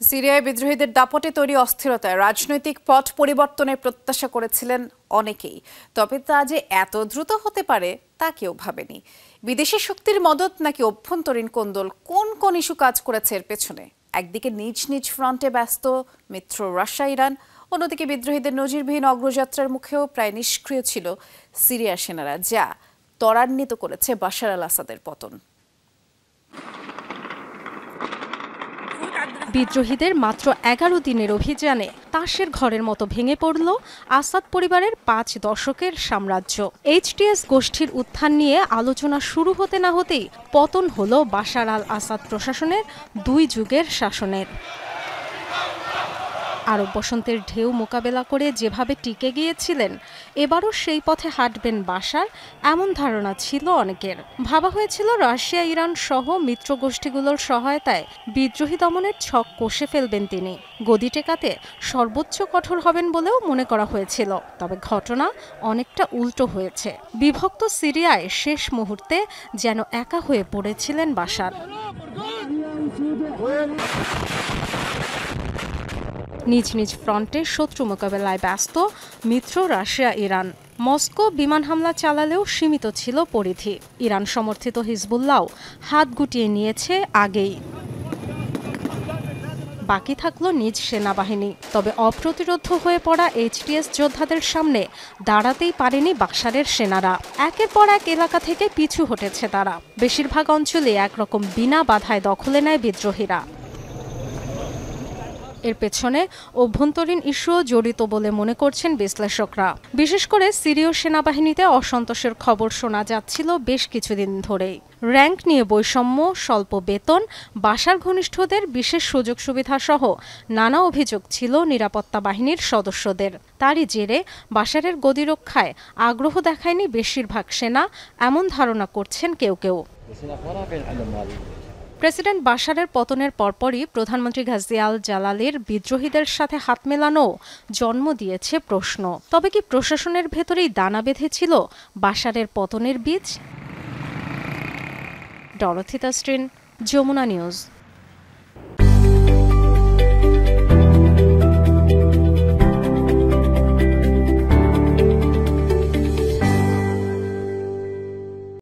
সিরিয়ায় বিদ্রোহীদের দাপটে তৈরি অস্থিরতায় রাজনৈতিক পট পরিবর্তনের প্রত্যাশা করেছিলেন অনেকেই। তবে তা যে এত দ্রুত হতে পারে তা কেউ ভাবেনি। বিদেশি শক্তির মদত নাকি অভ্যন্তরীণ কোন্দল, কোন কোন ইস্যু কাজ করেছে এর পেছনে? একদিকে নিজ নিজ ফ্রন্টে ব্যস্ত মিত্র রাশিয়া, ইরান, অন্যদিকে বিদ্রোহীদের নজিরবিহীন অগ্রযাত্রার মুখেও প্রায় নিষ্ক্রিয় ছিল সিরিয়ার সেনারা, যা ত্বরান্বিত করেছে বাশার আল আসাদের পতন। বিদ্রোহীদের মাত্র ১১ দিনের অভিযানে তাসের ঘরের মতো ভেঙে পড়ল আসাদ পরিবারের ৫ দশকের সাম্রাজ্য। এইচটিএস গোষ্ঠীর উত্থান নিয়ে আলোচনা শুরু হতে না হতেই পতন হলো বাশার আল আসাদ প্রশাসনের ২ যুগের শাসনের। আরব বসন্তের ঢেউ মোকাবেলা করে যেভাবে টিকে গিয়েছিলেন, এবারও সেই পথে হাঁটবেন বাশার, এমন ধারণা ছিল অনেকের। ভাবা হয়েছিল রাশিয়া, ইরান সহ মিত্র গোষ্ঠীগুলোর সহায়তায় বিদ্রোহী দমনের ছক কষে ফেলবেন তিনি। গদি টেকাতে সর্বোচ্চ কঠোর হবেন বলেও মনে করা হয়েছিল। তবে ঘটনা অনেকটা উল্টো হয়েছে। বিভক্ত সিরিয়ায় শেষ মুহূর্তে যেন একা হয়ে পড়েছিলেন বাশার। নিজ নিজ ফ্রন্টে শত্রু মোকাবেলায় ব্যস্ত মিত্র রাশিয়া, ইরান। মস্কো বিমান হামলা চালালেও সীমিত ছিল পরিধি। ইরান সমর্থিত হিজবুল্লাহও হাত গুটিয়ে নিয়েছে আগেই। বাকি থাকলো নিজ সেনাবাহিনী। তবে অপ্রতিরোধ্য হয়ে পড়া এইচটিএস যোদ্ধাদের সামনে দাঁড়াতেই পারেনি বাশারের সেনারা। একের পর এক এলাকা থেকে পিছু হটেছে তারা। বেশিরভাগ অঞ্চলে একরকম বিনা বাধায় দখলে নেয় বিদ্রোহীরা। এর পেছনে অভ্যন্তরীণ ইস্যুও জড়িত বলে মনে করছেন বিশ্লেষকরা। বিশেষ করে সিরীয় সেনাবাহিনীতে অসন্তোষের খবর শোনা যাচ্ছিল বেশ কিছুদিন ধরেই। র্যাঙ্ক নিয়ে বৈষম্য, স্বল্প বেতন, বাশার ঘনিষ্ঠদের বিশেষ সুযোগ সুবিধা সহ নানা অভিযোগ ছিল নিরাপত্তা বাহিনীর সদস্যদের। তারই জেরে বাশারের গদি রক্ষায় আগ্রহ দেখায়নি বেশিরভাগ সেনা, এমন ধারণা করছেন কেউ কেউ। প্রেসিডেন্ট বাশারের পতনের পরপরই প্রধানমন্ত্রী গাজী আল জালালির বিদ্রোহীদের সাথে হাত মেলানো জন্ম দিয়েছে প্রশ্ন। তবে কি প্রশাসনের ভেতরেই দানা বেঁধেছিল বাশারের পতনের বীজ? ডরথি তাসরিন, যমুনা নিউজ।